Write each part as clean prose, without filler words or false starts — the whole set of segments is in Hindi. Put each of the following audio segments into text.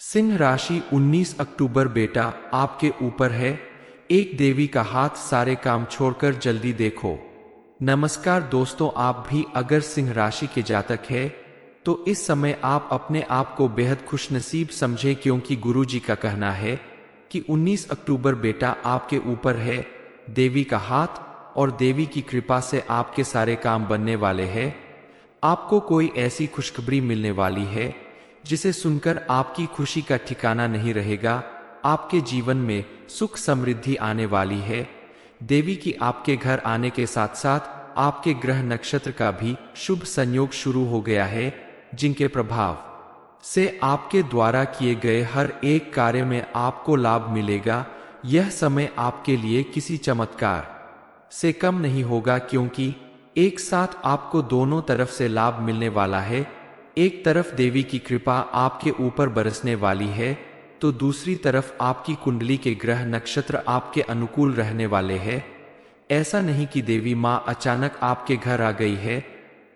सिंह राशि 19 अक्टूबर बेटा आपके ऊपर है। एक देवी का हाथ, सारे काम छोड़कर जल्दी देखो। नमस्कार दोस्तों, आप भी अगर सिंह राशि के जातक है तो इस समय आप अपने आप को बेहद खुशनसीब समझे, क्योंकि गुरुजी का कहना है कि 19 अक्टूबर बेटा आपके ऊपर है देवी का हाथ, और देवी की कृपा से आपके सारे काम बनने वाले हैं। आपको कोई ऐसी खुशखबरी मिलने वाली है जिसे सुनकर आपकी खुशी का ठिकाना नहीं रहेगा। आपके जीवन में सुख समृद्धि आने वाली है। देवी की आपके घर आने के साथ साथ आपके ग्रह नक्षत्र का भी शुभ संयोग शुरू हो गया है, जिनके प्रभाव से आपके द्वारा किए गए हर एक कार्य में आपको लाभ मिलेगा। यह समय आपके लिए किसी चमत्कार से कम नहीं होगा, क्योंकि एक साथ आपको दोनों तरफ से लाभ मिलने वाला है। एक तरफ देवी की कृपा आपके ऊपर बरसने वाली है, तो दूसरी तरफ आपकी कुंडली के ग्रह नक्षत्र आपके अनुकूल रहने वाले हैं। ऐसा नहीं कि देवी माँ अचानक आपके घर आ गई है।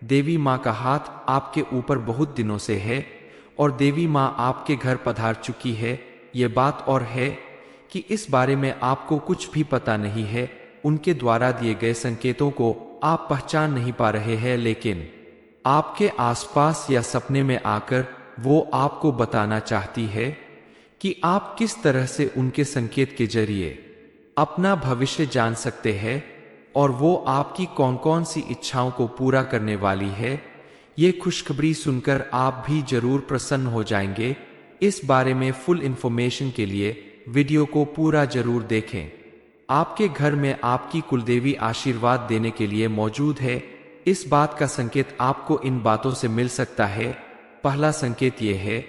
देवी माँ का हाथ आपके ऊपर बहुत दिनों से है और देवी माँ आपके घर पधार चुकी है। ये बात और है कि इस बारे में आपको कुछ भी पता नहीं है। उनके द्वारा दिए गए संकेतों को आप पहचान नहीं पा रहे हैं, लेकिन आपके आसपास या सपने में आकर वो आपको बताना चाहती है कि आप किस तरह से उनके संकेत के जरिए अपना भविष्य जान सकते हैं और वो आपकी कौन कौन सी इच्छाओं को पूरा करने वाली है। ये खुशखबरी सुनकर आप भी जरूर प्रसन्न हो जाएंगे। इस बारे में फुल इंफॉर्मेशन के लिए वीडियो को पूरा जरूर देखें। आपके घर में आपकी कुलदेवी आशीर्वाद देने के लिए मौजूद है। इस बात का संकेत आपको इन बातों से मिल सकता है। पहला संकेत यह है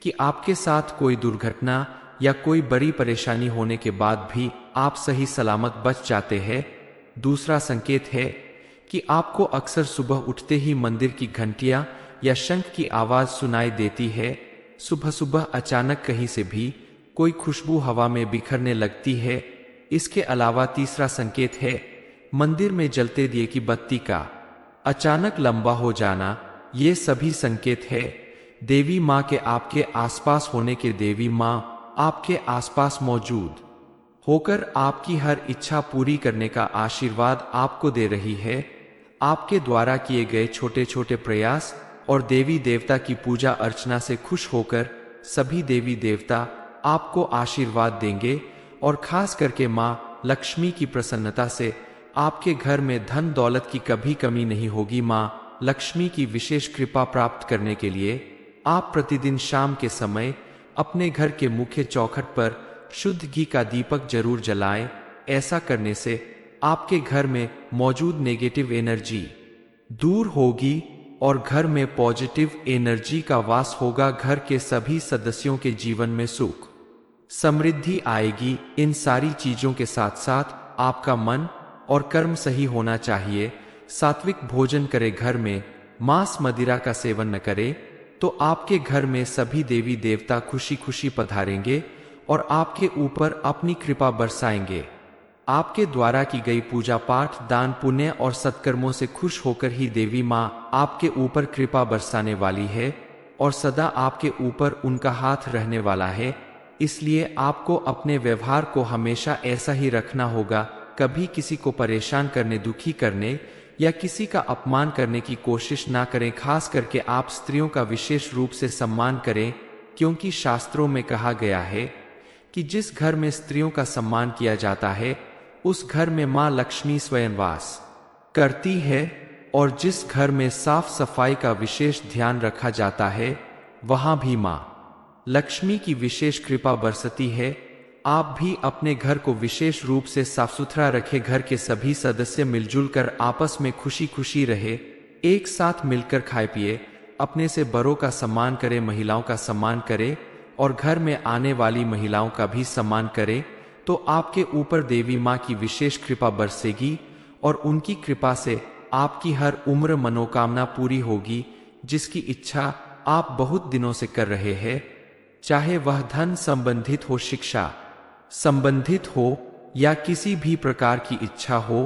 कि आपके साथ कोई दुर्घटना या कोई बड़ी परेशानी होने के बाद भी आप सही सलामत बच जाते हैं। दूसरा संकेत है कि आपको अक्सर सुबह उठते ही मंदिर की घंटियां या शंख की आवाज सुनाई देती है। सुबह सुबह अचानक कहीं से भी कोई खुशबू हवा में बिखरने लगती है। इसके अलावा तीसरा संकेत है मंदिर में जलते दिए की बत्ती का अचानक लंबा हो जाना। ये सभी संकेत है देवी माँ के आपके आसपास होने के। देवी माँ आपके आसपास मौजूद होकर आपकी हर इच्छा पूरी करने का आशीर्वाद आपको दे रही है। आपके द्वारा किए गए छोटे छोटे प्रयास और देवी देवता की पूजा अर्चना से खुश होकर सभी देवी देवता आपको आशीर्वाद देंगे, और खास करके माँ लक्ष्मी की प्रसन्नता से आपके घर में धन दौलत की कभी कमी नहीं होगी। माँ लक्ष्मी की विशेष कृपा प्राप्त करने के लिए आप प्रतिदिन शाम के समय अपने घर के मुख्य चौखट पर शुद्ध घी का दीपक जरूर जलाएं। ऐसा करने से आपके घर में मौजूद नेगेटिव एनर्जी दूर होगी और घर में पॉजिटिव एनर्जी का वास होगा। घर के सभी सदस्यों के जीवन में सुख समृद्धि आएगी। इन सारी चीजों के साथ साथ आपका मन और कर्म सही होना चाहिए। सात्विक भोजन करे, घर में मांस मदिरा का सेवन न करे, तो आपके घर में सभी देवी देवता खुशी खुशी पधारेंगे और आपके ऊपर अपनी कृपा बरसाएंगे। आपके द्वारा की गई पूजा पाठ, दान पुण्य और सत्कर्मों से खुश होकर ही देवी माँ आपके ऊपर कृपा बरसाने वाली है और सदा आपके ऊपर उनका हाथ रहने वाला है। इसलिए आपको अपने व्यवहार को हमेशा ऐसा ही रखना होगा। कभी किसी को परेशान करने, दुखी करने या किसी का अपमान करने की कोशिश ना करें। खास करके आप स्त्रियों का विशेष रूप से सम्मान करें, क्योंकि शास्त्रों में कहा गया है कि जिस घर में स्त्रियों का सम्मान किया जाता है उस घर में माँ लक्ष्मी स्वयं वास करती है, और जिस घर में साफ सफाई का विशेष ध्यान रखा जाता है वहां भी माँ लक्ष्मी की विशेष कृपा बरसती है। आप भी अपने घर को विशेष रूप से साफ सुथरा रखें। घर के सभी सदस्य मिलजुल कर आपस में खुशी खुशी रहे, एक साथ मिलकर खाए पिए, अपने से बड़ों का सम्मान करें, महिलाओं का सम्मान करें और घर में आने वाली महिलाओं का भी सम्मान करें। तो आपके ऊपर देवी माँ की विशेष कृपा बरसेगी और उनकी कृपा से आपकी हर उम्र मनोकामना पूरी होगी। जिसकी इच्छा आप बहुत दिनों से कर रहे हैं, चाहे वह धन संबंधित हो, शिक्षा संबंधित हो या किसी भी प्रकार की इच्छा हो,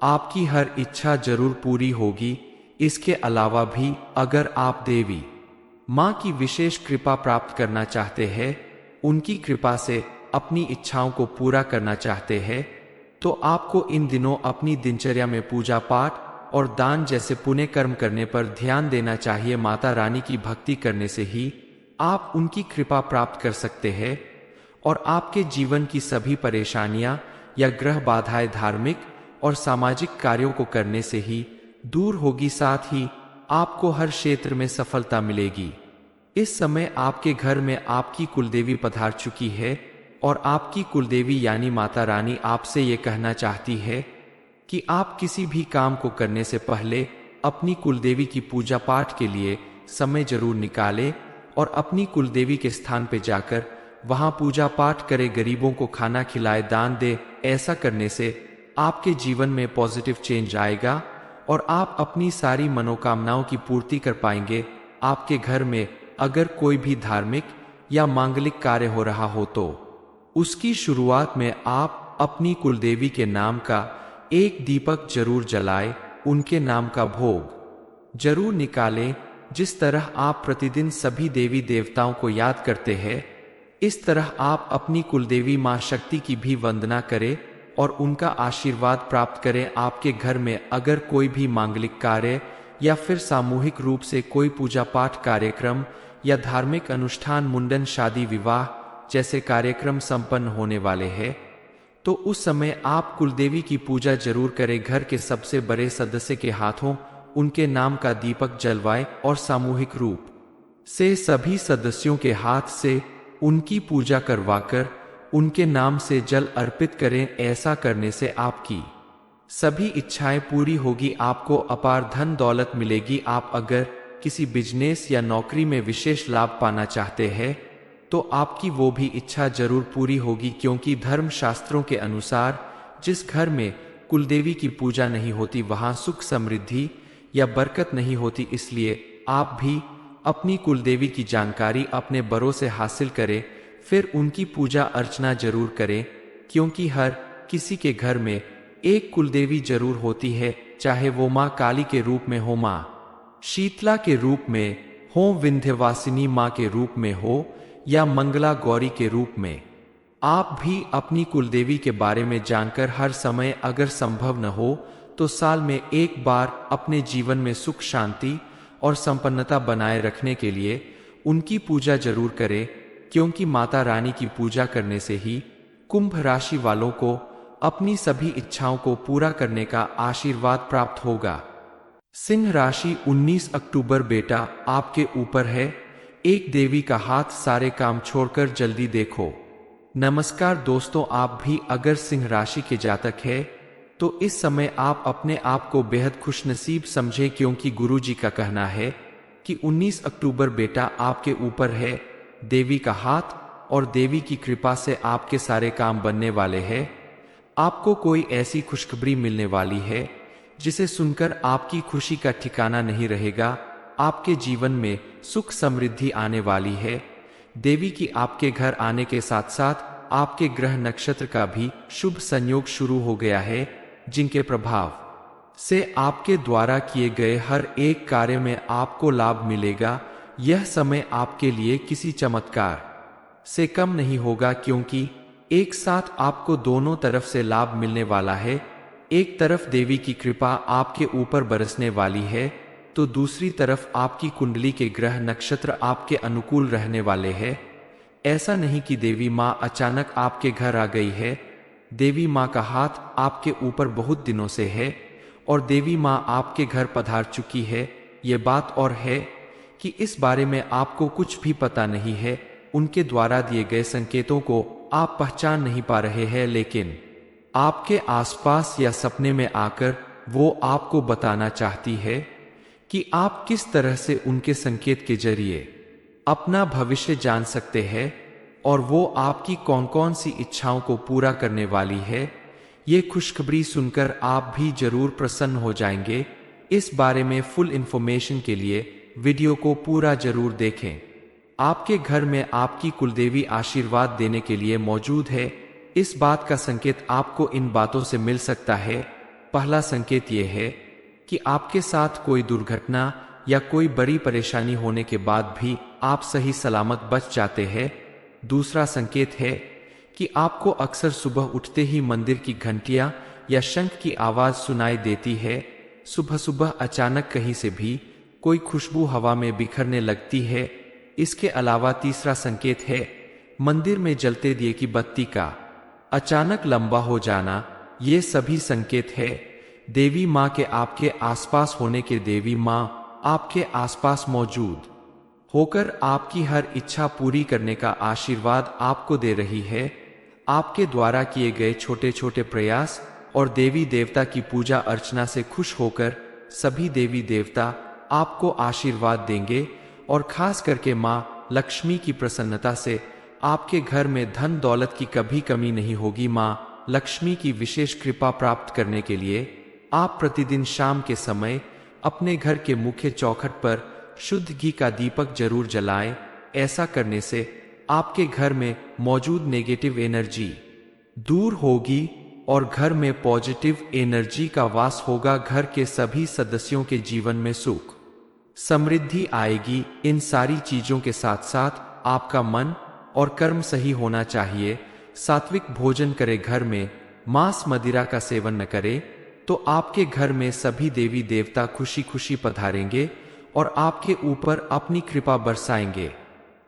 आपकी हर इच्छा जरूर पूरी होगी। इसके अलावा भी अगर आप देवी माँ की विशेष कृपा प्राप्त करना चाहते हैं, उनकी कृपा से अपनी इच्छाओं को पूरा करना चाहते हैं, तो आपको इन दिनों अपनी दिनचर्या में पूजा पाठ और दान जैसे पुण्य कर्म करने पर ध्यान देना चाहिए। माता रानी की भक्ति करने से ही आप उनकी कृपा प्राप्त कर सकते हैं और आपके जीवन की सभी परेशानियां या ग्रह बाधाएं धार्मिक और सामाजिक कार्यों को करने से ही दूर होगी। साथ ही आपको हर क्षेत्र में सफलता मिलेगी। इस समय आपके घर में आपकी कुलदेवी पधार चुकी है और आपकी कुलदेवी यानी माता रानी आपसे ये कहना चाहती है कि आप किसी भी काम को करने से पहले अपनी कुलदेवी की पूजा पाठ के लिए समय जरूर निकालें और अपनी कुलदेवी के स्थान पर जाकर वहां पूजा पाठ करें, गरीबों को खाना खिलाए, दान दे। ऐसा करने से आपके जीवन में पॉजिटिव चेंज आएगा और आप अपनी सारी मनोकामनाओं की पूर्ति कर पाएंगे। आपके घर में अगर कोई भी धार्मिक या मांगलिक कार्य हो रहा हो तो उसकी शुरुआत में आप अपनी कुलदेवी के नाम का एक दीपक जरूर जलाएं, उनके नाम का भोग जरूर निकालें। जिस तरह आप प्रतिदिन सभी देवी देवताओं को याद करते हैं, इस तरह आप अपनी कुलदेवी मां शक्ति की भी वंदना करें और उनका आशीर्वाद प्राप्त करें। आपके घर में अगर कोई भी मांगलिक कार्य या फिर सामूहिक रूप से कोई पूजा पाठ कार्यक्रम या धार्मिक अनुष्ठान, मुंडन, शादी, विवाह जैसे कार्यक्रम संपन्न होने वाले हैं, तो उस समय आप कुलदेवी की पूजा जरूर करें। घर के सबसे बड़े सदस्य के हाथों उनके नाम का दीपक जलवाएं और सामूहिक रूप से सभी सदस्यों के हाथ से उनकी पूजा करवाकर उनके नाम से जल अर्पित करें। ऐसा करने से आपकी सभी इच्छाएं पूरी होगी, आपको अपार धन दौलत मिलेगी। आप अगर किसी बिजनेस या नौकरी में विशेष लाभ पाना चाहते हैं तो आपकी वो भी इच्छा जरूर पूरी होगी, क्योंकि धर्म शास्त्रों के अनुसार जिस घर में कुलदेवी की पूजा नहीं होती वहां सुख समृद्धि या बरकत नहीं होती। इसलिए आप भी अपनी कुलदेवी की जानकारी अपने बड़ों से हासिल करें, फिर उनकी पूजा अर्चना जरूर करें, क्योंकि हर किसी के घर में एक कुलदेवी जरूर होती है, चाहे वो माँ काली के रूप में हो, माँ शीतला के रूप में हो, विंध्यवासिनी माँ के रूप में हो या मंगला गौरी के रूप में। आप भी अपनी कुलदेवी के बारे में जानकर हर समय अगर संभव न हो तो साल में एक बार अपने जीवन में सुख शांति और संपन्नता बनाए रखने के लिए उनकी पूजा जरूर करें, क्योंकि माता रानी की पूजा करने से ही कुंभ राशि वालों को अपनी सभी इच्छाओं को पूरा करने का आशीर्वाद प्राप्त होगा। सिंह राशि 19 अक्टूबर बेटा आपके ऊपर है। एक देवी का हाथ, सारे काम छोड़कर जल्दी देखो। नमस्कार दोस्तों, आप भी अगर सिंह राशि के जातक है तो इस समय आप अपने आप को बेहद खुशनसीब समझे, क्योंकि गुरुजी का कहना है कि 19 अक्टूबर बेटा आपके ऊपर है। देवी का हाथ और देवी की कृपा से आपके सारे काम बनने वाले हैं। आपको कोई ऐसी खुशखबरी मिलने वाली है जिसे सुनकर आपकी खुशी का ठिकाना नहीं रहेगा। आपके जीवन में सुख समृद्धि आने वाली है। देवी की आपके घर आने के साथ साथ आपके ग्रह नक्षत्र का भी शुभ संयोग शुरू हो गया है, जिनके प्रभाव से आपके द्वारा किए गए हर एक कार्य में आपको लाभ मिलेगा। यह समय आपके लिए किसी चमत्कार से कम नहीं होगा, क्योंकि एक साथ आपको दोनों तरफ से लाभ मिलने वाला है। एक तरफ देवी की कृपा आपके ऊपर बरसने वाली है, तो दूसरी तरफ आपकी कुंडली के ग्रह नक्षत्र आपके अनुकूल रहने वाले हैं। ऐसा नहीं कि देवी माँ अचानक आपके घर आ गई है। देवी माँ का हाथ आपके ऊपर बहुत दिनों से है और देवी माँ आपके घर पधार चुकी है। ये बात और है कि इस बारे में आपको कुछ भी पता नहीं है। उनके द्वारा दिए गए संकेतों को आप पहचान नहीं पा रहे हैं, लेकिन आपके आसपास या सपने में आकर वो आपको बताना चाहती है कि आप किस तरह से उनके संकेत के जरिए अपना भविष्य जान सकते हैं और वो आपकी कौन कौन सी इच्छाओं को पूरा करने वाली है। ये खुशखबरी सुनकर आप भी जरूर प्रसन्न हो जाएंगे। इस बारे में फुल इंफॉर्मेशन के लिए वीडियो को पूरा जरूर देखें। आपके घर में आपकी कुलदेवी आशीर्वाद देने के लिए मौजूद है। इस बात का संकेत आपको इन बातों से मिल सकता है। पहला संकेत यह है कि आपके साथ कोई दुर्घटना या कोई बड़ी परेशानी होने के बाद भी आप सही सलामत बच जाते हैं। दूसरा संकेत है कि आपको अक्सर सुबह उठते ही मंदिर की घंटियां या शंख की आवाज सुनाई देती है। सुबह सुबह अचानक कहीं से भी कोई खुशबू हवा में बिखरने लगती है। इसके अलावा तीसरा संकेत है मंदिर में जलते दिए की बत्ती का अचानक लंबा हो जाना। ये सभी संकेत है देवी माँ के आपके आसपास होने के। देवी माँ आपके आसपास मौजूद होकर आपकी हर इच्छा पूरी करने का आशीर्वाद आपको दे रही है। आपके द्वारा किए गए छोटे छोटे प्रयास और देवी देवता की पूजा अर्चना से खुश होकर सभी देवी देवता आपको आशीर्वाद देंगे और खास करके माँ लक्ष्मी की प्रसन्नता से आपके घर में धन दौलत की कभी कमी नहीं होगी। माँ लक्ष्मी की विशेष कृपा प्राप्त करने के लिए आप प्रतिदिन शाम के समय अपने घर के मुख्य चौखट पर शुद्ध घी का दीपक जरूर जलाएं। ऐसा करने से आपके घर में मौजूद नेगेटिव एनर्जी दूर होगी और घर में पॉजिटिव एनर्जी का वास होगा। घर के सभी सदस्यों के जीवन में सुख समृद्धि आएगी। इन सारी चीजों के साथ साथ आपका मन और कर्म सही होना चाहिए। सात्विक भोजन करे, घर में मांस मदिरा का सेवन न करे, तो आपके घर में सभी देवी देवता खुशी खुशी पधारेंगे और आपके ऊपर अपनी कृपा बरसाएंगे।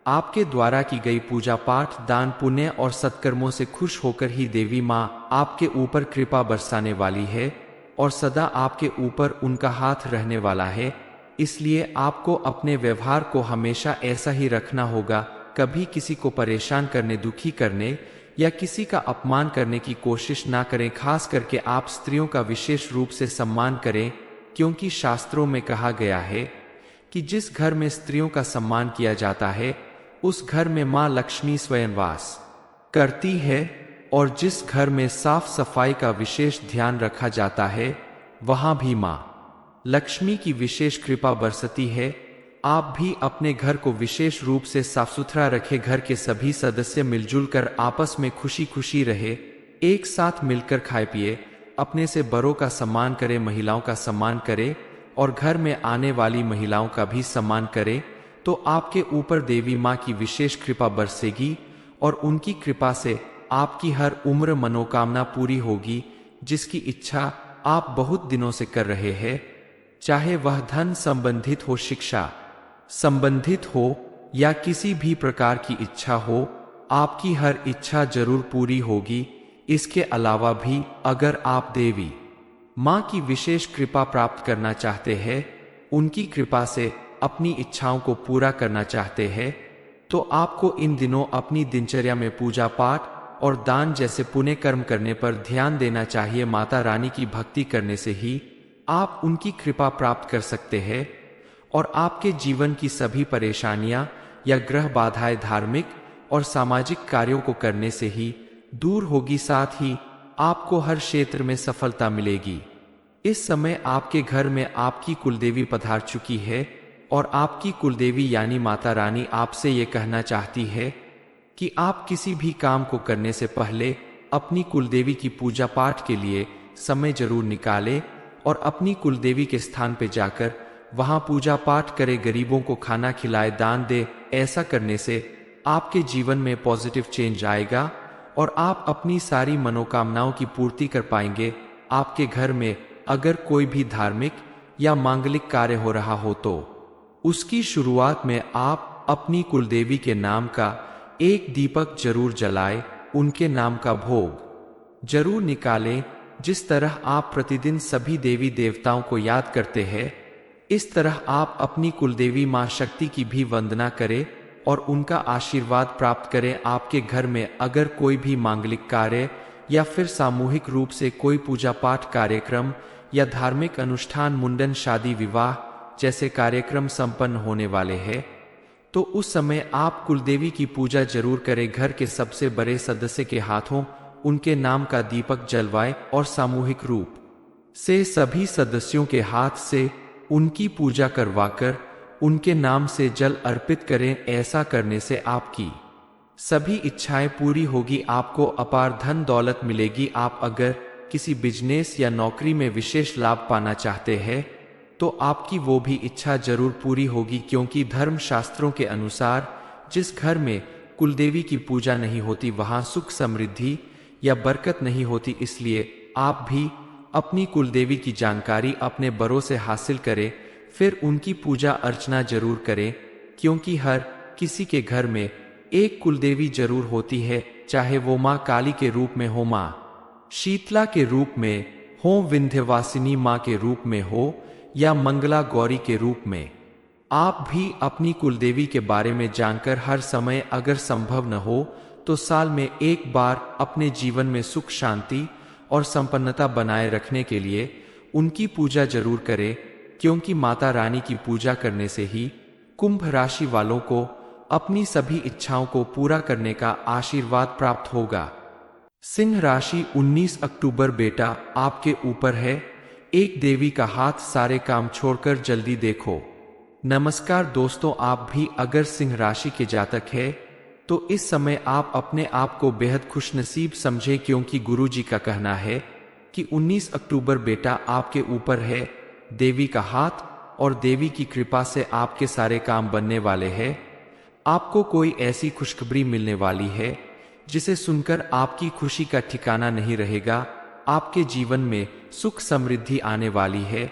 आपके द्वारा की गई पूजा पाठ दान पुण्य और सत्कर्मों से खुश होकर ही देवी माँ आपके ऊपर कृपा बरसाने वाली है और सदा आपके ऊपर उनका हाथ रहने वाला है। इसलिए आपको अपने व्यवहार को हमेशा ऐसा ही रखना होगा। कभी किसी को परेशान करने, दुखी करने या किसी का अपमान करने की कोशिश ना करें। खास करके आप स्त्रियों का विशेष रूप से सम्मान करें, क्योंकि शास्त्रों में कहा गया है कि जिस घर में स्त्रियों का सम्मान किया जाता है उस घर में मां लक्ष्मी स्वयं वास करती है। और जिस घर में साफ सफाई का विशेष ध्यान रखा जाता है वहां भी मां लक्ष्मी की विशेष कृपा बरसती है। आप भी अपने घर को विशेष रूप से साफ सुथरा रखें। घर के सभी सदस्य मिलजुल कर आपस में खुशी खुशी रहे, एक साथ मिलकर खाए पिए, अपने से बड़ों का सम्मान करें, महिलाओं का सम्मान करें और घर में आने वाली महिलाओं का भी सम्मान करें। तो आपके ऊपर देवी माँ की विशेष कृपा बरसेगी और उनकी कृपा से आपकी हर उम्र मनोकामना पूरी होगी। जिसकी इच्छा आप बहुत दिनों से कर रहे हैं, चाहे वह धन संबंधित हो, शिक्षा संबंधित हो या किसी भी प्रकार की इच्छा हो, आपकी हर इच्छा जरूर पूरी होगी। इसके अलावा भी अगर आप देवी माँ की विशेष कृपा प्राप्त करना चाहते हैं, उनकी कृपा से अपनी इच्छाओं को पूरा करना चाहते हैं, तो आपको इन दिनों अपनी दिनचर्या में पूजा पाठ और दान जैसे पुण्य कर्म करने पर ध्यान देना चाहिए। माता रानी की भक्ति करने से ही आप उनकी कृपा प्राप्त कर सकते हैं और आपके जीवन की सभी परेशानियां या ग्रह बाधाएं धार्मिक और सामाजिक कार्यों को करने से ही दूर होगी। साथ ही आपको हर क्षेत्र में सफलता मिलेगी। इस समय आपके घर में आपकी कुलदेवी पधार चुकी है और आपकी कुलदेवी यानी माता रानी आपसे ये कहना चाहती है कि आप किसी भी काम को करने से पहले अपनी कुलदेवी की पूजा पाठ के लिए समय जरूर निकालें और अपनी कुलदेवी के स्थान पर जाकर वहां पूजा पाठ करें, गरीबों को खाना खिलाए, दान दे। ऐसा करने से आपके जीवन में पॉजिटिव चेंज आएगा और आप अपनी सारी मनोकामनाओं की पूर्ति कर पाएंगे। आपके घर में अगर कोई भी धार्मिक या मांगलिक कार्य हो रहा हो तो उसकी शुरुआत में आप अपनी कुलदेवी के नाम का एक दीपक जरूर जलाएं, उनके नाम का भोग जरूर निकालें। जिस तरह आप प्रतिदिन सभी देवी देवताओं को याद करते हैं, इस तरह आप अपनी कुलदेवी मां शक्ति की भी वंदना करें और उनका आशीर्वाद प्राप्त करें। आपके घर में अगर कोई भी मांगलिक कार्य या फिर सामूहिक रूप से कोई पूजा पाठ कार्यक्रम या धार्मिक अनुष्ठान, मुंडन, शादी, विवाह जैसे कार्यक्रम संपन्न होने वाले हैं, तो उस समय आप कुलदेवी की पूजा जरूर करें। घर के सबसे बड़े सदस्य के हाथों उनके नाम का दीपक जलवाएं और सामूहिक रूप से सभी सदस्यों के हाथ से उनकी पूजा करवाकर उनके नाम से जल अर्पित करें। ऐसा करने से आपकी सभी इच्छाएं पूरी होगी, आपको अपार धन दौलत मिलेगी। आप अगर किसी बिजनेस या नौकरी में विशेष लाभ पाना चाहते हैं तो आपकी वो भी इच्छा जरूर पूरी होगी, क्योंकि धर्म शास्त्रों के अनुसार जिस घर में कुलदेवी की पूजा नहीं होती वहां सुख समृद्धि या बरकत नहीं होती। इसलिए आप भी अपनी कुलदेवी की जानकारी अपने बड़ों से हासिल करें, फिर उनकी पूजा अर्चना जरूर करें, क्योंकि हर किसी के घर में एक कुलदेवी जरूर होती है, चाहे वो माँ काली के रूप में हो, माँ शीतला के रूप में हो, विंध्यवासिनी माँ के रूप में हो या मंगला गौरी के रूप में। आप भी अपनी कुलदेवी के बारे में जानकर हर समय, अगर संभव न हो तो साल में एक बार, अपने जीवन में सुख शांति और संपन्नता बनाए रखने के लिए उनकी पूजा जरूर करें, क्योंकि माता रानी की पूजा करने से ही कुंभ राशि वालों को अपनी सभी इच्छाओं को पूरा करने का आशीर्वाद प्राप्त होगा। सिंह राशि 19 अक्टूबर बेटा आपके ऊपर है, एक देवी का हाथ सारे काम छोड़कर जल्दी देखो। नमस्कार दोस्तों, आप भी अगर सिंह राशि के जातक है तो इस समय आप अपने आप को बेहद खुशनसीब समझे, क्योंकि गुरुजी का कहना है कि 19 अक्टूबर बेटा आपके ऊपर है देवी का हाथ, और देवी की कृपा से आपके सारे काम बनने वाले हैं। आपको कोई ऐसी खुशखबरी मिलने वाली है जिसे सुनकर आपकी खुशी का ठिकाना नहीं रहेगा। आपके जीवन में सुख समृद्धि आने वाली है।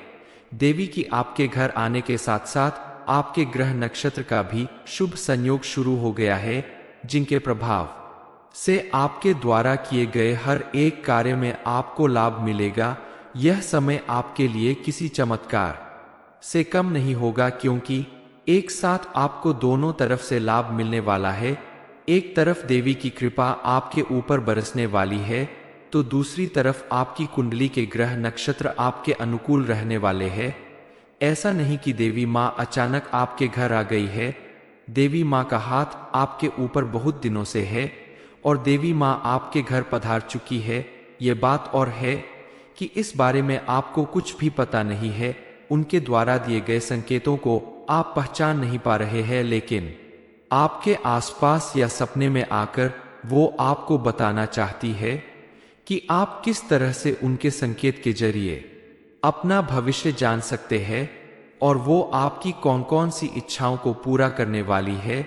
देवी की आपके घर आने के साथ साथ आपके ग्रह नक्षत्र का भी शुभ संयोग शुरू हो गया है, जिनके प्रभाव से आपके द्वारा किए गए हर एक कार्य में आपको लाभ मिलेगा। यह समय आपके लिए किसी चमत्कार से कम नहीं होगा, क्योंकि एक साथ आपको दोनों तरफ से लाभ मिलने वाला है। एक तरफ देवी की कृपा आपके ऊपर बरसने वाली है, तो दूसरी तरफ आपकी कुंडली के ग्रह नक्षत्र आपके अनुकूल रहने वाले हैं। ऐसा नहीं कि देवी माँ अचानक आपके घर आ गई है। देवी माँ का हाथ आपके ऊपर बहुत दिनों से है और देवी माँ आपके घर पधार चुकी है। ये बात और है कि इस बारे में आपको कुछ भी पता नहीं है। उनके द्वारा दिए गए संकेतों को आप पहचान नहीं पा रहे हैं, लेकिन आपके आसपास या सपने में आकर वो आपको बताना चाहती है कि आप किस तरह से उनके संकेत के जरिए अपना भविष्य जान सकते हैं और वो आपकी कौन कौन सी इच्छाओं को पूरा करने वाली है।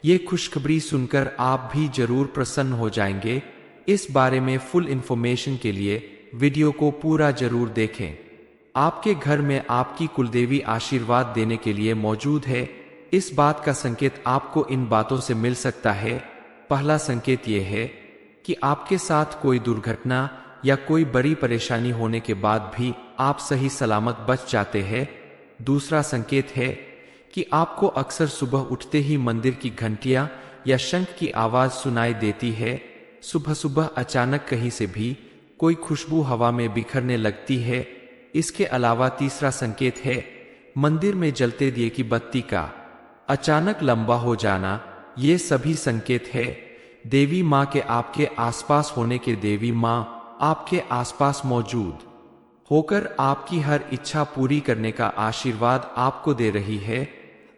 ये खुशखबरी सुनकर आप भी जरूर प्रसन्न हो जाएंगे। इस बारे में फुल इंफॉर्मेशन के लिए वीडियो को पूरा जरूर देखें। आपके घर में आपकी कुलदेवी आशीर्वाद देने के लिए मौजूद है। इस बात का संकेत आपको इन बातों से मिल सकता है। पहला संकेत यह है कि आपके साथ कोई दुर्घटना या कोई बड़ी परेशानी होने के बाद भी आप सही सलामत बच जाते हैं। दूसरा संकेत है कि आपको अक्सर सुबह उठते ही मंदिर की घंटियां या शंख की आवाज सुनाई देती है। सुबह सुबह अचानक कहीं से भी कोई खुशबू हवा में बिखरने लगती है। इसके अलावा तीसरा संकेत है मंदिर में जलते दिए की बत्ती का अचानक लंबा हो जाना। ये सभी संकेत है देवी माँ के आपके आसपास होने के। देवी माँ आपके आसपास मौजूद होकर आपकी हर इच्छा पूरी करने का आशीर्वाद आपको दे रही है।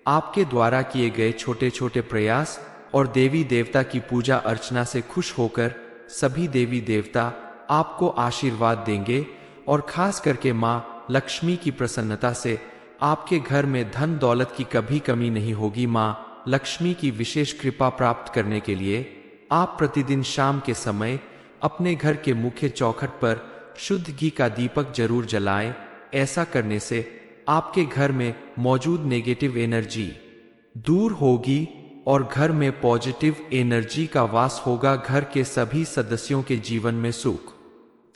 आपके द्वारा किए गए छोटे छोटे प्रयास और देवी देवता की पूजा अर्चना से खुश होकर सभी देवी देवता आपको आशीर्वाद देंगे और खास करके माँ लक्ष्मी की प्रसन्नता से आपके घर में धन दौलत की कभी कमी नहीं होगी। माँ लक्ष्मी की विशेष कृपा प्राप्त करने के लिए आप प्रतिदिन शाम के समय अपने घर के मुख्य चौखट पर शुद्ध घी का दीपक जरूर जलाएं। ऐसा करने से आपके घर में मौजूद नेगेटिव एनर्जी दूर होगी और घर में पॉजिटिव एनर्जी का वास होगा। घर के सभी सदस्यों के जीवन में सुख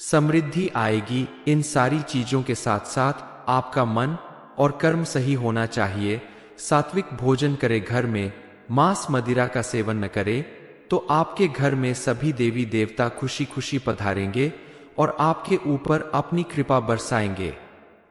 समृद्धि आएगी। इन सारी चीजों के साथ साथ आपका मन और कर्म सही होना चाहिए। सात्विक भोजन करे, घर में मांस मदिरा का सेवन न करे, तो आपके घर में सभी देवी देवता खुशी खुशी पधारेंगे और आपके ऊपर अपनी कृपा बरसाएंगे।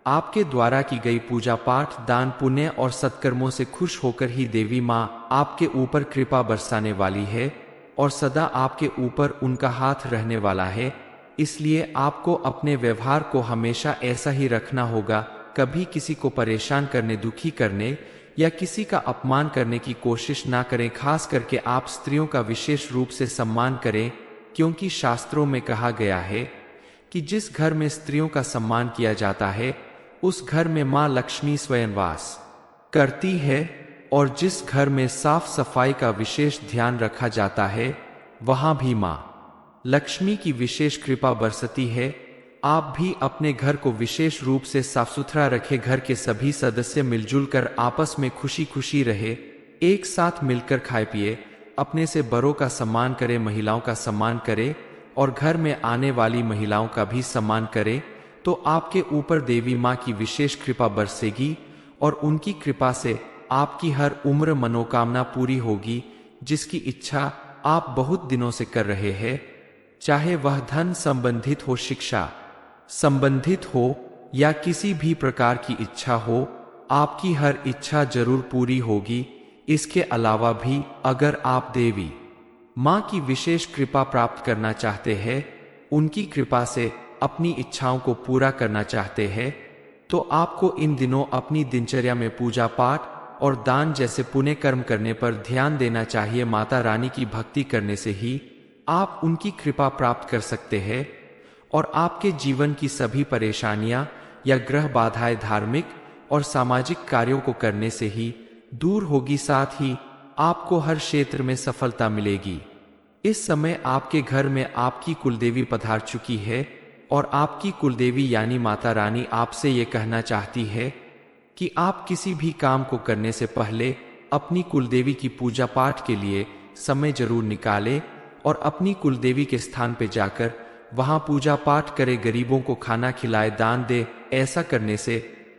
आपके द्वारा की गई पूजा पाठ दान पुण्य और सत्कर्मों से खुश होकर ही देवी माँ आपके ऊपर कृपा बरसाने वाली है और सदा आपके ऊपर उनका हाथ रहने वाला है। इसलिए आपको अपने व्यवहार को हमेशा ऐसा ही रखना होगा। कभी किसी को परेशान करने, दुखी करने या किसी का अपमान करने की कोशिश ना करें। खास करके आप स्त्रियों का विशेष रूप से सम्मान करें, क्योंकि शास्त्रों में कहा गया है कि जिस घर में स्त्रियों का सम्मान किया जाता है उस घर में माँ लक्ष्मी स्वयं वास करती है। और जिस घर में साफ सफाई का विशेष ध्यान रखा जाता है वहां भी माँ लक्ष्मी की विशेष कृपा बरसती है। आप भी अपने घर को विशेष रूप से साफ सुथरा रखें। घर के सभी सदस्य मिलजुल कर आपस में खुशी खुशी रहे, एक साथ मिलकर खाए पिए, अपने से बड़ों का सम्मान करें, महिलाओं का सम्मान करें और घर में आने वाली महिलाओं का भी सम्मान करें। तो आपके ऊपर देवी माँ की विशेष कृपा बरसेगी और उनकी कृपा से आपकी हर उम्र मनोकामना पूरी होगी, जिसकी इच्छा आप बहुत दिनों से कर रहे हैं। चाहे वह धन संबंधित हो, शिक्षा संबंधित हो या किसी भी प्रकार की इच्छा हो, आपकी हर इच्छा जरूर पूरी होगी। इसके अलावा भी अगर आप देवी माँ की विशेष कृपा प्राप्त करना चाहते हैं, उनकी कृपा से अपनी इच्छाओं को पूरा करना चाहते हैं, तो आपको इन दिनों अपनी दिनचर्या में पूजा पाठ और दान जैसे पुण्य कर्म करने पर ध्यान देना चाहिए। माता रानी की भक्ति करने से ही आप उनकी कृपा प्राप्त कर सकते हैं और आपके जीवन की सभी परेशानियां या ग्रह बाधाएं धार्मिक और सामाजिक कार्यों को करने से ही दूर होगी। साथ ही आपको हर क्षेत्र में सफलता मिलेगी। इस समय आपके घर में आपकी कुलदेवी पधार चुकी है और आपकी कुलदेवी यानी माता रानी आपसे ये कहना चाहती है कि आप किसी भी काम को करने से पहले अपनी कुलदेवी की पूजा पाठ के लिए समय जरूर निकालें और अपनी कुलदेवी के स्थान पर जाकर वहां पूजा पाठ करें, गरीबों को खाना खिलाए, दान दे। ऐसा करने से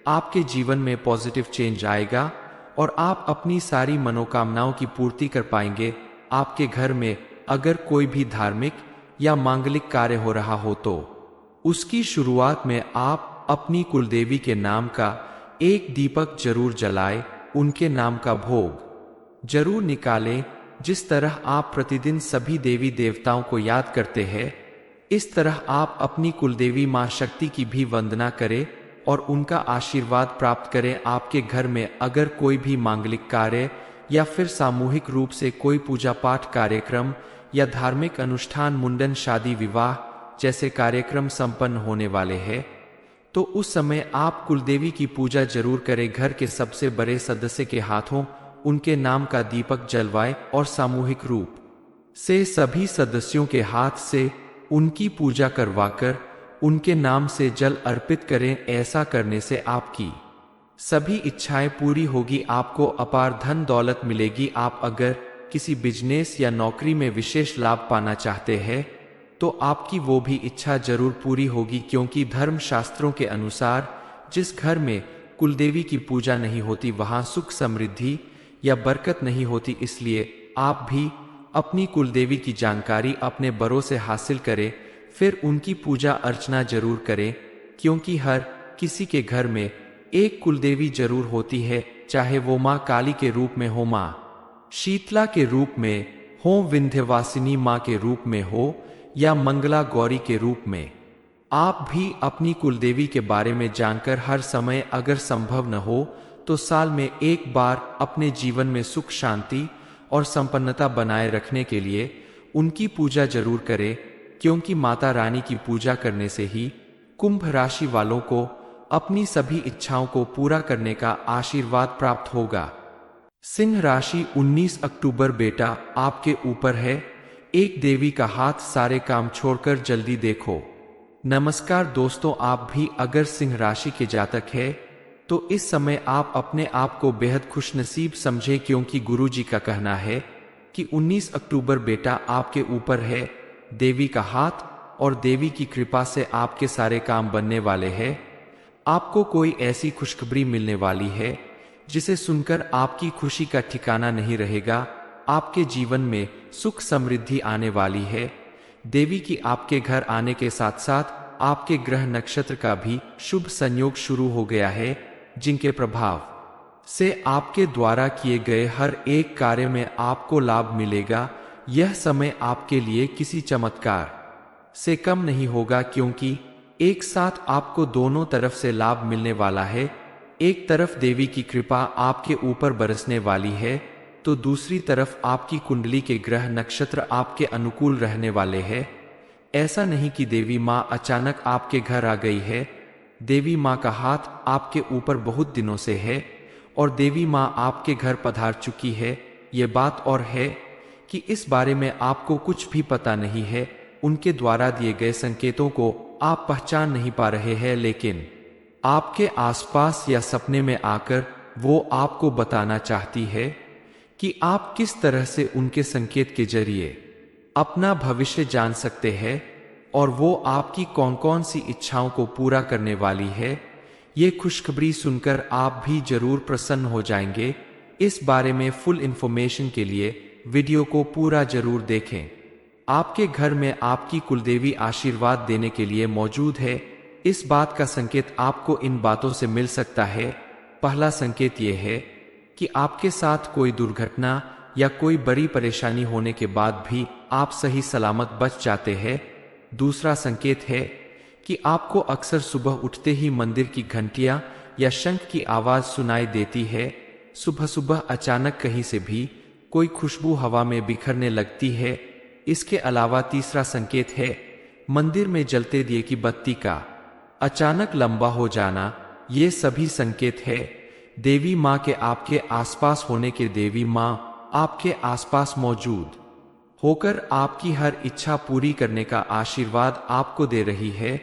आपके जीवन में पॉजिटिव चेंज आएगा और आप अपनी सारी मनोकामनाओं की पूर्ति कर पाएंगे। आपके घर में अगर कोई भी धार्मिक या मांगलिक कार्य हो रहा हो तो उसकी शुरुआत में आप अपनी कुलदेवी के नाम का एक दीपक जरूर जलाएं, उनके नाम का भोग जरूर निकालें। जिस तरह आप प्रतिदिन सभी देवी देवताओं को याद करते हैं, इस तरह आप अपनी कुलदेवी मां शक्ति की भी वंदना करें और उनका आशीर्वाद प्राप्त करें। आपके घर में अगर कोई भी मांगलिक कार्य या फिर सामूहिक रूप से कोई पूजा पाठ कार्यक्रम या धार्मिक अनुष्ठान, मुंडन, शादी, विवाह जैसे कार्यक्रम संपन्न होने वाले हैं, तो उस समय आप कुलदेवी की पूजा जरूर करें। घर के सबसे बड़े सदस्य के हाथों उनके नाम का दीपक जलवाएं और सामूहिक रूप से सभी सदस्यों के हाथ से उनकी पूजा करवाकर उनके नाम से जल अर्पित करें। ऐसा करने से आपकी सभी इच्छाएं पूरी होगी, आपको अपार धन दौलत मिलेगी। आप अगर किसी बिजनेस या नौकरी में विशेष लाभ पाना चाहते हैं तो आपकी वो भी इच्छा जरूर पूरी होगी, क्योंकि धर्म शास्त्रों के अनुसार जिस घर में कुलदेवी की पूजा नहीं होती वहां सुख समृद्धि या बरकत नहीं होती। इसलिए आप भी अपनी कुलदेवी की जानकारी अपने बड़ों से हासिल करें, फिर उनकी पूजा अर्चना जरूर करें, क्योंकि हर किसी के घर में एक कुलदेवी जरूर होती है, चाहे वो माँ काली के रूप में हो, माँ शीतला के रूप में हो, विंध्यवासिनी माँ के रूप में हो या मंगला गौरी के रूप में। आप भी अपनी कुलदेवी के बारे में जानकर हर समय अगर संभव न हो तो साल में एक बार अपने जीवन में सुख शांति और संपन्नता बनाए रखने के लिए उनकी पूजा जरूर करें, क्योंकि माता रानी की पूजा करने से ही कुंभ राशि वालों को अपनी सभी इच्छाओं को पूरा करने का आशीर्वाद प्राप्त होगा। सिंह राशि 19 अक्टूबर बेटा आपके ऊपर है, एक देवी का हाथ सारे काम छोड़कर जल्दी देखो। नमस्कार दोस्तों, आप भी अगर सिंह राशि के जातक है तो इस समय आप अपने आप को बेहद खुशनसीब समझे, क्योंकि गुरुजी का कहना है कि 19 अक्टूबर बेटा आपके ऊपर है देवी का हाथ और देवी की कृपा से आपके सारे काम बनने वाले हैं। आपको कोई ऐसी खुशखबरी मिलने वाली है जिसे सुनकर आपकी खुशी का ठिकाना नहीं रहेगा। आपके जीवन में सुख समृद्धि आने वाली है। देवी की आपके घर आने के साथ साथ आपके ग्रह नक्षत्र का भी शुभ संयोग शुरू हो गया है, जिनके प्रभाव से आपके द्वारा किए गए हर एक कार्य में आपको लाभ मिलेगा। यह समय आपके लिए किसी चमत्कार से कम नहीं होगा, क्योंकि एक साथ आपको दोनों तरफ से लाभ मिलने वाला है। एक तरफ देवी की कृपा आपके ऊपर बरसने वाली है, तो दूसरी तरफ आपकी कुंडली के ग्रह नक्षत्र आपके अनुकूल रहने वाले हैं। ऐसा नहीं कि देवी माँ अचानक आपके घर आ गई है, देवी माँ का हाथ आपके ऊपर बहुत दिनों से है और देवी माँ आपके घर पधार चुकी है। ये बात और है कि इस बारे में आपको कुछ भी पता नहीं है। उनके द्वारा दिए गए संकेतों को आप पहचान नहीं पा रहे हैं, लेकिन आपके आसपास या सपने में आकर वो आपको बताना चाहती है कि आप किस तरह से उनके संकेत के जरिए अपना भविष्य जान सकते हैं और वो आपकी कौन कौन सी इच्छाओं को पूरा करने वाली है। ये खुशखबरी सुनकर आप भी जरूर प्रसन्न हो जाएंगे। इस बारे में फुल इंफॉर्मेशन के लिए वीडियो को पूरा जरूर देखें। आपके घर में आपकी कुलदेवी आशीर्वाद देने के लिए मौजूद है। इस बात का संकेत आपको इन बातों से मिल सकता है। पहला संकेत यह है कि आपके साथ कोई दुर्घटना या कोई बड़ी परेशानी होने के बाद भी आप सही सलामत बच जाते हैं। दूसरा संकेत है कि आपको अक्सर सुबह उठते ही मंदिर की घंटियां या शंख की आवाज सुनाई देती है। सुबह सुबह अचानक कहीं से भी कोई खुशबू हवा में बिखरने लगती है। इसके अलावा तीसरा संकेत है मंदिर में जलते दिए की बत्ती का अचानक लंबा हो जाना। ये सभी संकेत है देवी माँ के आपके आसपास होने के। देवी माँ आपके आसपास मौजूद होकर आपकी हर इच्छा पूरी करने का आशीर्वाद आपको दे रही है।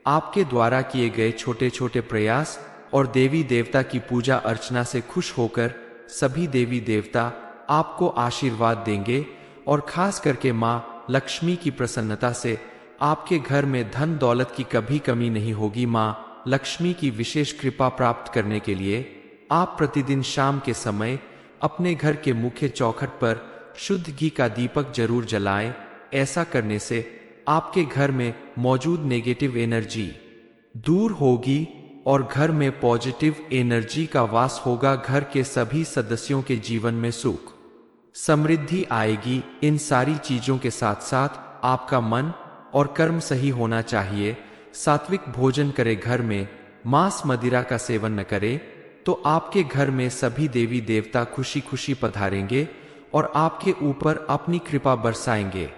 आपके द्वारा किए गए छोटे छोटे प्रयास और देवी देवता की पूजा अर्चना से खुश होकर सभी देवी देवता आपको आशीर्वाद देंगे और खास करके माँ लक्ष्मी की प्रसन्नता से आपके घर में धन दौलत की कभी कमी नहीं होगी। माँ लक्ष्मी की विशेष कृपा प्राप्त करने के लिए आप प्रतिदिन शाम के समय अपने घर के मुख्य चौखट पर शुद्ध घी का दीपक जरूर जलाएं। ऐसा करने से आपके घर में मौजूद नेगेटिव एनर्जी दूर होगी और घर में पॉजिटिव एनर्जी का वास होगा। घर के सभी सदस्यों के जीवन में सुख समृद्धि आएगी। इन सारी चीजों के साथ साथ आपका मन और कर्म सही होना चाहिए। सात्विक भोजन करे, घर में मांस मदिरा का सेवन न करे, तो आपके घर में सभी देवी देवता खुशी खुशी पधारेंगे और आपके ऊपर अपनी कृपा बरसाएंगे।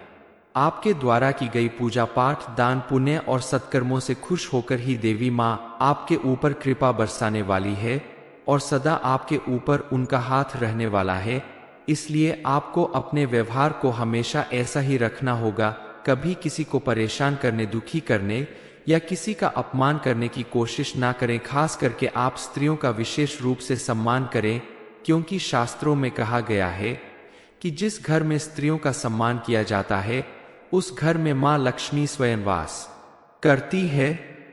आपके द्वारा की गई पूजा पाठ दान पुण्य और सत्कर्मों से खुश होकर ही देवी माँ आपके ऊपर कृपा बरसाने वाली है और सदा आपके ऊपर उनका हाथ रहने वाला है। इसलिए आपको अपने व्यवहार को हमेशा ऐसा ही रखना होगा। कभी किसी को परेशान करने, दुखी करने या किसी का अपमान करने की कोशिश ना करें। खास करके आप स्त्रियों का विशेष रूप से सम्मान करें, क्योंकि शास्त्रों में कहा गया है कि जिस घर में स्त्रियों का सम्मान किया जाता है उस घर में मां लक्ष्मी स्वयं वास करती है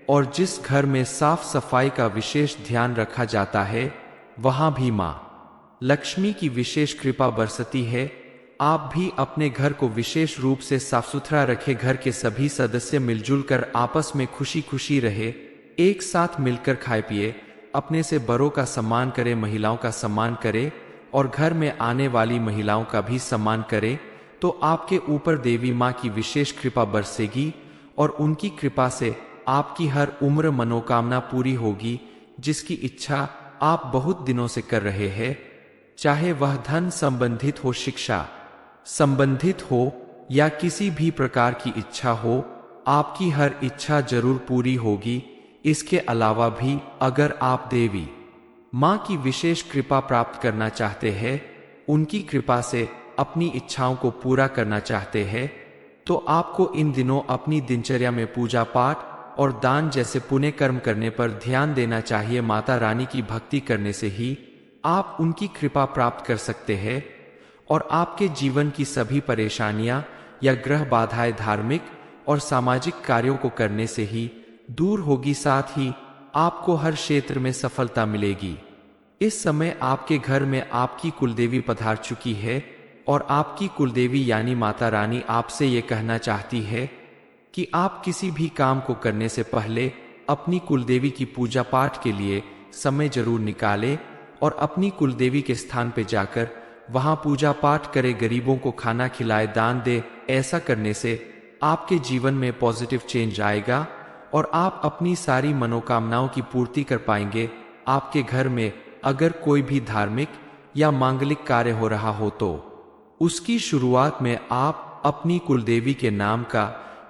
और जिस घर में साफ सफाई का विशेष ध्यान रखा जाता है वहां भी मां लक्ष्मी की विशेष कृपा बरसती है। आप भी अपने घर को विशेष रूप से साफ सुथरा रखें। घर के सभी सदस्य मिलजुल कर आपस में खुशी खुशी रहे, एक साथ मिलकर खाए पिए, अपने से बड़ों का सम्मान करें, महिलाओं का सम्मान करें और घर में आने वाली महिलाओं का भी सम्मान करें। तो आपके ऊपर देवी माँ की विशेष कृपा बरसेगी और उनकी कृपा से आपकी हर उम्र मनोकामना पूरी होगी। जिसकी इच्छा आप बहुत दिनों से कर रहे हैं, चाहे वह धन संबंधित हो, शिक्षा संबंधित हो या किसी भी प्रकार की इच्छा हो, आपकी हर इच्छा जरूर पूरी होगी। इसके अलावा भी अगर आप देवी माँ की विशेष कृपा प्राप्त करना चाहते हैं, उनकी कृपा से अपनी इच्छाओं को पूरा करना चाहते हैं, तो आपको इन दिनों अपनी दिनचर्या में पूजा पाठ और दान जैसे पुण्य कर्म करने पर ध्यान देना चाहिए। माता रानी की भक्ति करने से ही आप उनकी कृपा प्राप्त कर सकते हैं और आपके जीवन की सभी परेशानियां या ग्रह बाधाएं धार्मिक और सामाजिक कार्यों को करने से ही दूर होगी। साथ ही आपको हर क्षेत्र में सफलता मिलेगी। इस समय आपके घर में आपकी कुलदेवी पधार चुकी है और आपकी कुलदेवी यानी माता रानी आपसे ये कहना चाहती है कि आप किसी भी काम को करने से पहले अपनी कुलदेवी की पूजा पाठ के लिए समय जरूर निकालें और अपनी कुलदेवी के स्थान पर जाकर वहां पूजा पाठ करें, गरीबों को खाना खिलाए, दान दे। ऐसा करने से आपके जीवन में पॉजिटिव चेंज आएगा और आप अपनी सारी मनोकामनाओं की पूर्ति कर पाएंगे। आपके घर में अगर कोई भी धार्मिक या मांगलिक कार्य हो रहा हो तो उसकी शुरुआत में आप अपनी कुलदेवी के नाम का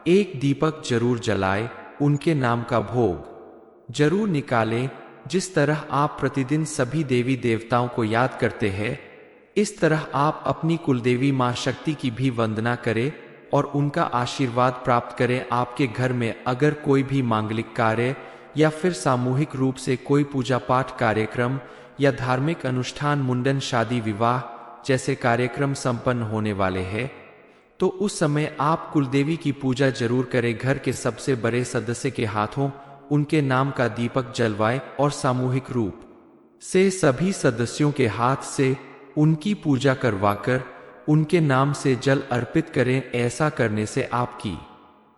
एक दीपक जरूर जलाएं, उनके नाम का भोग जरूर निकालें। जिस तरह आप प्रतिदिन सभी देवी देवताओं को याद करते हैं, इस तरह आप अपनी कुलदेवी मां शक्ति की भी वंदना करें और उनका आशीर्वाद प्राप्त करें। आपके घर में अगर कोई भी मांगलिक कार्य या फिर सामूहिक रूप से कोई पूजा पाठ कार्यक्रम या धार्मिक अनुष्ठान, मुंडन, शादी, विवाह जैसे कार्यक्रम संपन्न होने वाले हैं, तो उस समय आप कुलदेवी की पूजा जरूर करें। घर के सबसे बड़े सदस्य के हाथों उनके नाम का दीपक जलवाएं और सामूहिक रूप से सभी सदस्यों के हाथ से उनकी पूजा करवाकर उनके नाम से जल अर्पित करें। ऐसा करने से आपकी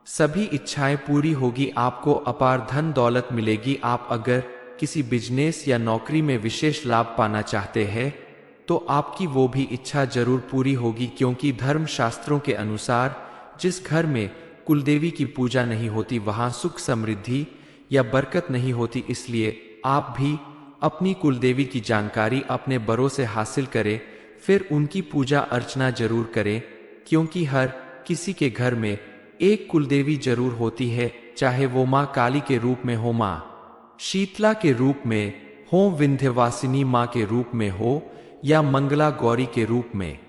सभी इच्छाएं पूरी होगी, आपको अपार धन दौलत मिलेगी। आप अगर किसी बिजनेस या नौकरी में विशेष लाभ पाना चाहते हैं तो आपकी वो भी इच्छा जरूर पूरी होगी, क्योंकि धर्म शास्त्रों के अनुसार जिस घर में कुलदेवी की पूजा नहीं होती वहां सुख, समृद्धि या बरकत नहीं होती। इसलिए आप भी अपनी कुलदेवी की जानकारी अपने बड़ों से हासिल करें, फिर उनकी पूजा अर्चना जरूर करें, क्योंकि हर किसी के घर में एक कुलदेवी जरूर होती है, चाहे वो माँ काली के रूप में हो, माँ शीतला के रूप में हो, विंध्यवासिनी माँ के रूप में हो या मंगला गौरी के रूप में।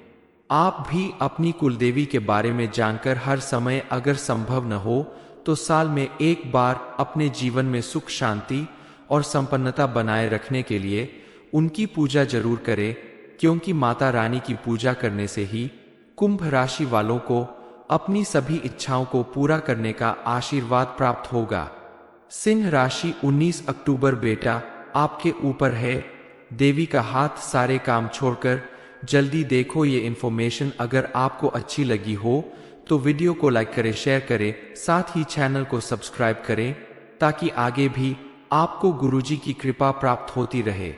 आप भी अपनी कुलदेवी के बारे में जानकर हर समय, अगर संभव न हो तो साल में एक बार, अपने जीवन में सुख, शांति और संपन्नता बनाए रखने के लिए उनकी पूजा जरूर करें, क्योंकि माता रानी की पूजा करने से ही कुंभ राशि वालों को अपनी सभी इच्छाओं को पूरा करने का आशीर्वाद प्राप्त होगा। सिंह राशि, 19 अक्टूबर बेटा आपके ऊपर है। देवी का हाथ सारे काम छोड़कर जल्दी देखो। ये इन्फॉर्मेशन अगर आपको अच्छी लगी हो तो वीडियो को लाइक करें, शेयर करें, साथ ही चैनल को सब्सक्राइब करें ताकि आगे भी आपको गुरुजी की कृपा प्राप्त होती रहे।